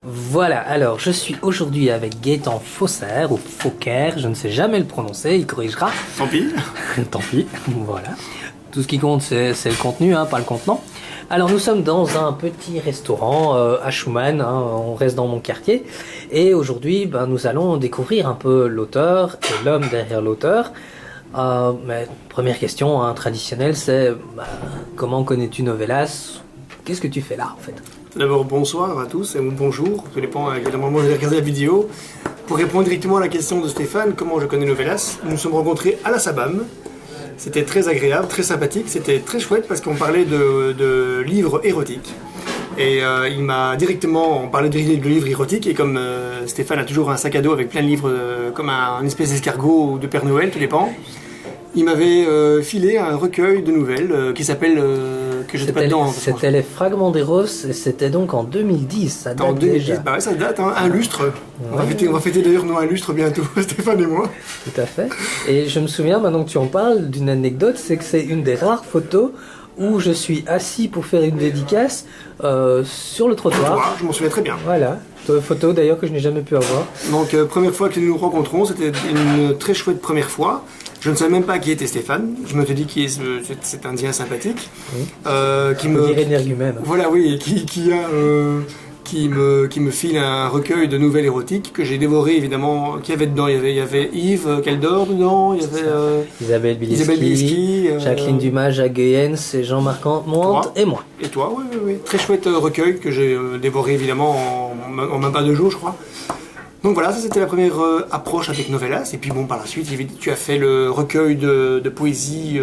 Voilà, alors je suis aujourd'hui avec Gaëtan Faussaire, ou Fauquer, je ne sais jamais le prononcer, il corrigera. Tant pis. Tant pis, voilà. Tout ce qui compte, c'est le contenu, pas le contenant. Alors nous sommes dans un petit restaurant à Schumann, on reste dans mon quartier. Et aujourd'hui, nous allons découvrir un peu l'auteur et l'homme derrière l'auteur. Mais première question traditionnelle, c'est comment connais-tu Novelas? Qu'est-ce que tu fais là en fait? D'abord, bonsoir à tous, et bonjour, ça dépend à quel moment vous avez regardé la vidéo. Pour répondre directement à la question de Stéphane, comment je connais Novelas, nous nous sommes rencontrés à la Sabam. C'était très agréable, très sympathique, c'était très chouette parce qu'on parlait de livres érotiques. Et il m'a directement, on parlait de livres érotiques, et comme Stéphane a toujours un sac à dos avec plein de livres, comme un espèce d'escargot ou de Père Noël, tout dépend, il m'avait filé un recueil de nouvelles qui s'appelle... que j'étais pas dedans. C'était les Fragments d'Eros, et c'était donc en 2010, ça date en 2010, déjà. Bah ouais, ça date, un lustre. Ouais. On va fêter d'ailleurs nous un lustre bientôt, Stéphane et moi. Tout à fait. Et je me souviens, maintenant que tu en parles, d'une anecdote, c'est que c'est une des rares photos où je suis assis pour faire une dédicace sur le trottoir. Je m'en souviens très bien. Voilà. Photo d'ailleurs que je n'ai jamais pu avoir. Donc première fois que nous nous rencontrons, c'était une très chouette première fois. Je ne savais même pas qui était Stéphane. Je me suis dit qui est cet Indien sympathique. Oui. Qui me dirait énergumène. Voilà, oui, qui me file un recueil de nouvelles érotiques que j'ai dévoré évidemment. Qui y avait dedans? Il y avait Yves Caldor dedans. Il y avait Isabelle Biliski, Jacqueline Dumas, Jacques Gueyens, et Jean-Marc Monte et moi. Et toi, oui. Très chouette recueil que j'ai dévoré évidemment en même pas 2 jours, je crois. Donc voilà, ça c'était la première approche avec Novelas. Et puis bon, par la suite, tu as fait le recueil de poésie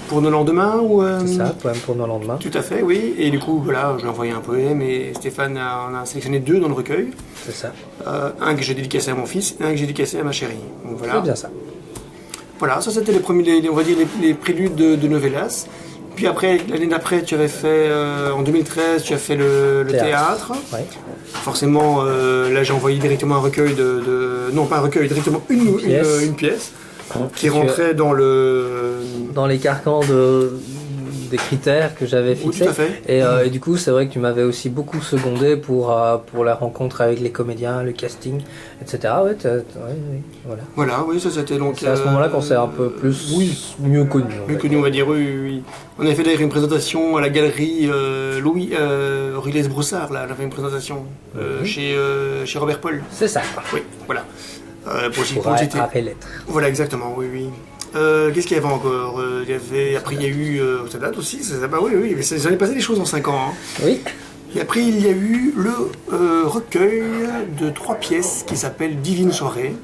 pour nos lendemains ou C'est ça, poème pour nos lendemains. Tout à fait, oui. Et du coup, voilà, je lui ai envoyé un poème et Stéphane en a sélectionné 2 dans le recueil. C'est ça. Un que j'ai dédicacé à mon fils et un que j'ai dédicacé à ma chérie. Donc voilà. C'est bien ça. Voilà, ça c'était on va dire les préludes de Novelas. Puis après, l'année d'après, tu avais fait, en 2013, tu as fait le théâtre. Ouais. Forcément, là j'ai envoyé directement un recueil non pas un recueil, directement une pièce qui rentrait dans les carcans des critères que j'avais fixés. Oui, tout à fait. Et du coup, c'est vrai que tu m'avais aussi beaucoup secondé pour la rencontre avec les comédiens, le casting, etc. Ouais, voilà. Voilà, oui, ça c'était donc... C'est à ce moment-là qu'on s'est un peu mieux connu. Mieux connu, on va dire, oui. On avait fait d'ailleurs une présentation à la galerie rue Les Broussards, là, on avait une présentation chez Robert Paul. C'est ça. Oui, voilà. Pour lettres. Voilà, exactement, oui. Qu'est-ce qu'il y avait encore? Après, il y a eu... ça date aussi, oui, mais j'en ai passé des choses en 5 ans. Hein. Oui. Et après, il y a eu le recueil de 3 pièces qui s'appelle Divine Soirée.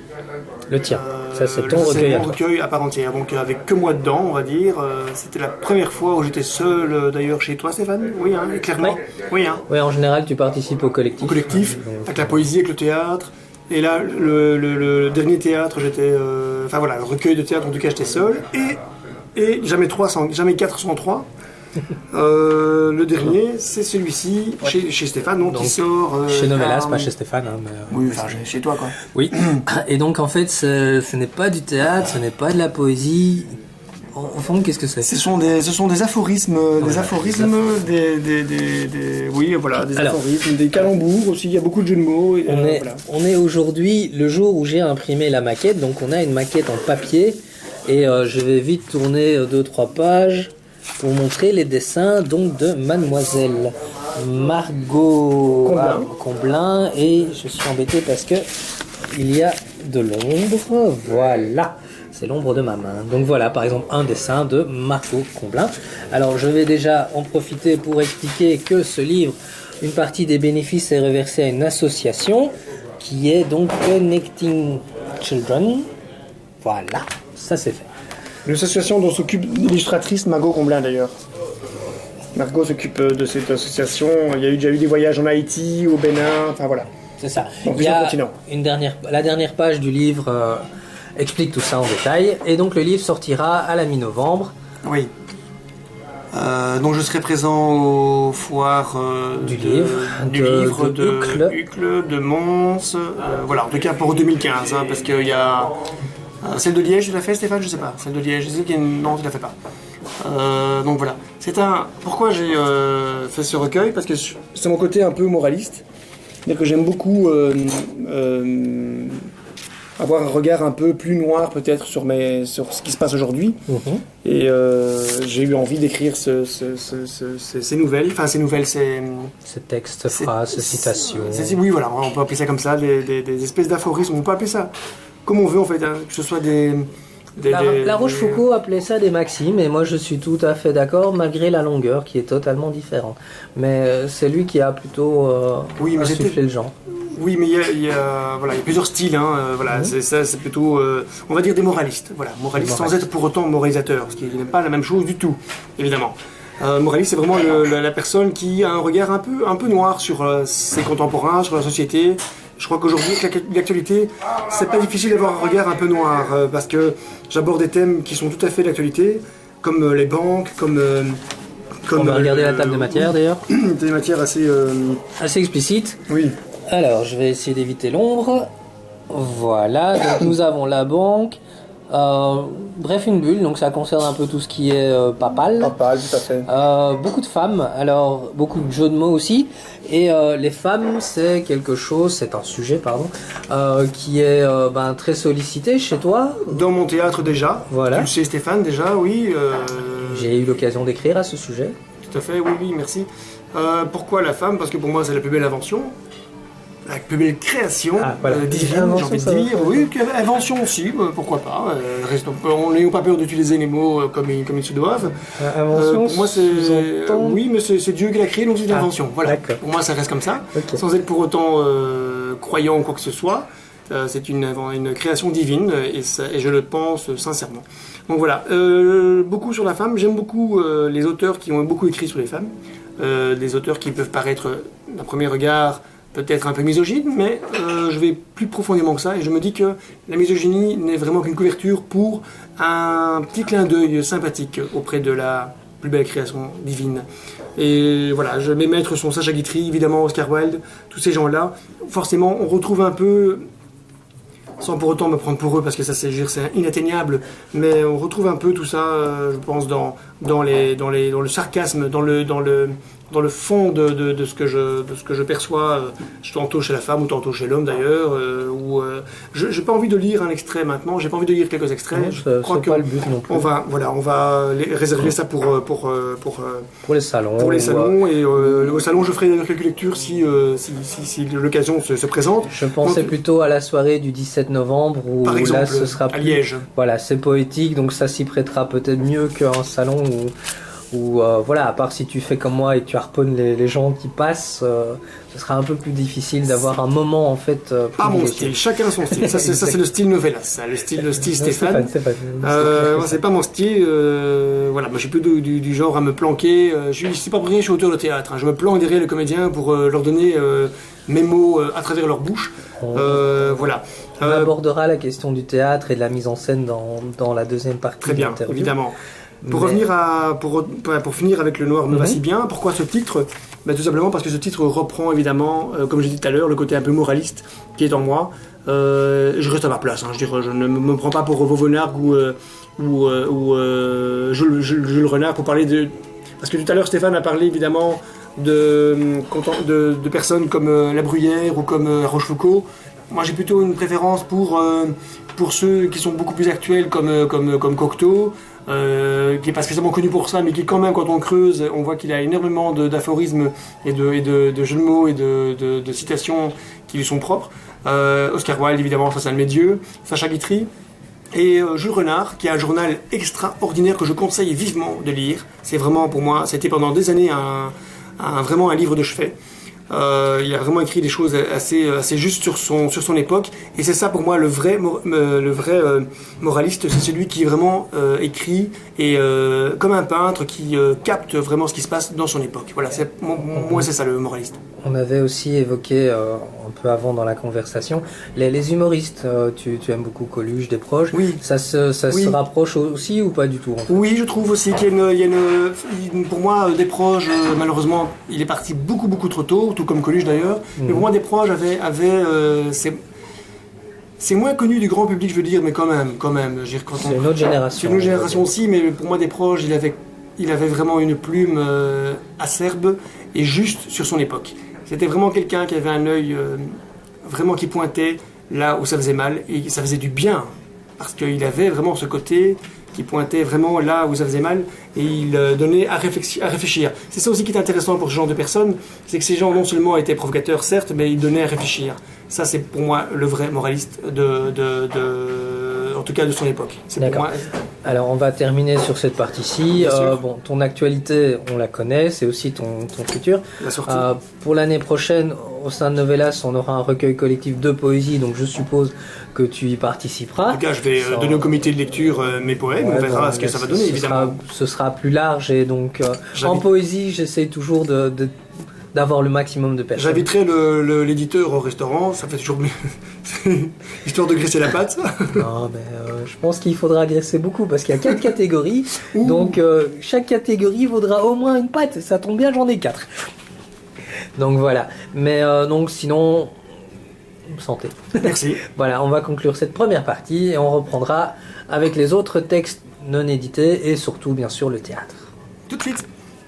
Le tien, ça c'est ton recueil. C'est mon recueil à part entière, donc avec que moi dedans, on va dire. C'était la première fois où j'étais seul, d'ailleurs, chez toi, Stéphane. Oui, clairement. Oui, Oui, en général, tu participes au collectif. Au collectif, avec la poésie, avec le théâtre. Et là, le dernier théâtre, j'étais... Enfin voilà, le recueil de théâtre, en tout cas, j'étais seul. Et jamais 4 sans 3. Le dernier, c'est celui-ci, chez Stéphane, donc qui sort... chez Novelas, pas chez Stéphane. Oui, enfin, chez toi, quoi. Oui. Et donc, en fait, ce n'est pas du théâtre, ce n'est pas de la poésie... Au fond, qu'est-ce que c'est? Ce sont des aphorismes, oui, voilà, des aphorismes, des calembours aussi. Il y a beaucoup de jeux de mots. On est aujourd'hui le jour où j'ai imprimé la maquette, donc on a une maquette en papier et je vais vite tourner 2-3 pages pour montrer les dessins donc de Mademoiselle Margot Comblin, et je suis embêté parce que il y a de l'ombre, voilà. C'est l'ombre de ma main. Donc voilà, par exemple, un dessin de Margot Comblin. Alors, je vais déjà en profiter pour expliquer que ce livre, une partie des bénéfices est reversée à une association qui est donc Connecting Children. Voilà, ça c'est fait. L'association dont s'occupe l'illustratrice Margot Comblin d'ailleurs. Margot s'occupe de cette association. Il y a déjà eu des voyages en Haïti, au Bénin, enfin voilà. C'est ça. Donc, il y a la dernière page du livre... explique tout ça en détail, et donc le livre sortira à la mi-novembre. Oui. Donc je serai présent aux foires du livre de Uccle, de Mons, voilà, en tout cas pour 2015, parce qu'il y a celle de Liège, tu l'as fait, Stéphane? Je sais pas. Celle de Liège, je sais qu'il y a une... Non, tu l'as fait pas. Donc voilà. Pourquoi j'ai fait ce recueil? Parce que c'est mon côté un peu moraliste. C'est-à-dire que j'aime beaucoup avoir un regard un peu plus noir peut-être sur ce qui se passe aujourd'hui. Et j'ai eu envie d'écrire ces nouvelles, Ces textes, phrases, ces citations. Oui, voilà, on peut appeler ça comme ça, des espèces d'aphorismes, on peut appeler ça comme on veut en fait, hein, que ce soit La Rochefoucauld appelait ça des maximes, et moi je suis tout à fait d'accord, malgré la longueur qui est totalement différente. Mais c'est lui qui a plutôt insufflé le genre. Oui, mais il y a plusieurs styles, hein, c'est plutôt, on va dire des moralistes, moralistes sans être pour autant moralisateur, ce qui n'est pas la même chose du tout, évidemment. Moraliste, c'est vraiment la personne qui a un regard un peu noir sur ses contemporains, sur la société. Je crois qu'aujourd'hui, avec l'actualité, c'est pas difficile d'avoir un regard un peu noir, parce que j'aborde des thèmes qui sont tout à fait d'actualité, comme les banques, comme on va regarder la table de matière d'ailleurs. Des matières assez explicites. Oui. Alors, je vais essayer d'éviter l'ombre. Voilà, donc nous avons la banque. Bref, une bulle, donc ça concerne un peu tout ce qui est papal. Papal, tout à fait. Beaucoup de femmes, alors beaucoup de jeux de mots aussi. Et les femmes, c'est un sujet, qui est très sollicité chez toi. Dans mon théâtre déjà. Voilà. Tu le sais, Stéphane, déjà, oui. J'ai eu l'occasion d'écrire à ce sujet. Tout à fait, oui, merci. Pourquoi la femme? Parce que pour moi, c'est la plus belle invention. La plus belle création divine, j'ai envie de dire. Oui, invention aussi, pourquoi pas. On n'ayons pas peur d'utiliser les mots comme ils se doivent. Invention, pour moi, oui, mais c'est Dieu qui l'a créé, donc c'est une invention. Voilà. Pour moi, ça reste comme ça, sans être pour autant croyant ou quoi que ce soit. C'est une création divine, et je le pense sincèrement. Donc voilà, beaucoup sur la femme. J'aime beaucoup les auteurs qui ont beaucoup écrit sur les femmes. Des auteurs qui peuvent paraître, d'un premier regard, peut-être un peu misogyne, mais je vais plus profondément que ça, et je me dis que la misogynie n'est vraiment qu'une couverture pour un petit clin d'œil sympathique auprès de la plus belle création divine. Et voilà, mes maîtres sont Sacha Guitry, évidemment Oscar Wilde, tous ces gens-là. Forcément, on retrouve un peu, sans pour autant me prendre pour eux, parce que ça c'est inatteignable, mais on retrouve un peu tout ça, je pense, dans le sarcasme, dans le fond de ce que je perçois, tantôt chez la femme ou tantôt chez l'homme d'ailleurs. J'ai pas envie de lire un extrait maintenant, j'ai pas envie de lire quelques extraits. Non, je crois que pas le but non plus. On va réserver ça pour les salons. Pour les salons, et au salon je ferai quelques lectures si l'occasion se présente. Je pensais plutôt à la soirée du 17 novembre où par exemple, là ce sera à Liège. Voilà, c'est poétique, donc ça s'y prêtera peut-être mieux qu'un salon où à part si tu fais comme moi et que tu harponnes les gens qui passent, ce sera un peu plus difficile d'avoir un moment en fait. Pas mon style, chacun son style. Ça c'est le style Novelas, le style Stéphane. C'est pas mon style. Moi je suis plus du genre à me planquer. Je suis pas pour rien, je suis auteur de théâtre. Je me planque derrière les comédiens pour leur donner mes mots à travers leur bouche. Voilà. On abordera la question du théâtre et de la mise en scène dans la deuxième partie. Très bien, évidemment. Pour finir avec Le Noir me va si bien, pourquoi ce titre? Tout simplement parce que ce titre reprend évidemment, comme j'ai dit tout à l'heure, le côté un peu moraliste qui est en moi. Je reste à ma place, je ne me prends pas pour Vauvenargues ou Jules Renard pour parler de... Parce que tout à l'heure Stéphane a parlé évidemment de personnes comme La Bruyère ou comme Rochefoucauld. Moi j'ai plutôt une préférence pour ceux qui sont beaucoup plus actuels comme Cocteau, qui est pas spécialement connu pour ça, mais qui quand même, quand on creuse, on voit qu'il a énormément d'aphorismes et de jeux de mots et de citations qui lui sont propres. Oscar Wilde, évidemment, ça c'est un de mes dieux. Sacha Guitry. Et Jules Renard, qui a un journal extraordinaire que je conseille vivement de lire. C'est vraiment, pour moi, c'était pendant des années vraiment un livre de chevet. Il a vraiment écrit des choses assez justes sur son époque, et c'est ça pour moi le vrai moraliste, c'est celui qui vraiment écrit et comme un peintre qui capte vraiment ce qui se passe dans son époque. Voilà, moi c'est ça le moraliste. On avait aussi évoqué un peu avant dans la conversation les humoristes. Tu aimes beaucoup Coluche, Desproges. Oui. Ça se rapproche aussi ou pas du tout en fait? Oui, je trouve aussi qu'il y a une pour moi Desproges, malheureusement il est parti beaucoup trop tôt, tout comme Coluche d'ailleurs. Mais pour moi Desproges c'est moins connu du grand public, je veux dire, mais quand même. C'est une autre génération. C'est une autre génération aussi, mais pour moi Desproges il avait vraiment une plume acerbe et juste sur son époque. C'était vraiment quelqu'un qui avait un œil vraiment qui pointait là où ça faisait mal, et ça faisait du bien, parce qu'il avait vraiment ce côté qui pointait vraiment là où ça faisait mal, et il donnait à réfléchir. C'est ça aussi qui est intéressant pour ce genre de personnes, c'est que ces gens non seulement étaient provocateurs, certes, mais ils donnaient à réfléchir. Ça, c'est pour moi le vrai moraliste en tout cas de son époque. C'est pour moi... Alors on va terminer sur cette partie-ci. Bon, ton actualité, on la connaît, c'est aussi ton futur. La sortie. Pour l'année prochaine, au sein de Novellas, on aura un recueil collectif de poésie, donc je suppose que tu y participeras. En tout cas, je vais donner au comité de lecture mes poèmes, on verra ce que ça va donner, évidemment. Ce sera plus large, et donc en poésie, j'essaie toujours d'avoir le maximum de personnes. J'inviterai l'éditeur au restaurant, ça fait toujours histoire de graisser la pâte. Non, mais je pense qu'il faudra graisser beaucoup parce qu'il y a 4 catégories, donc chaque catégorie vaudra au moins une pâte. Ça tombe bien, j'en ai 4. Donc voilà. Mais donc sinon, santé. Merci. Voilà, on va conclure cette première partie et on reprendra avec les autres textes non édités et surtout bien sûr le théâtre. Tout de suite.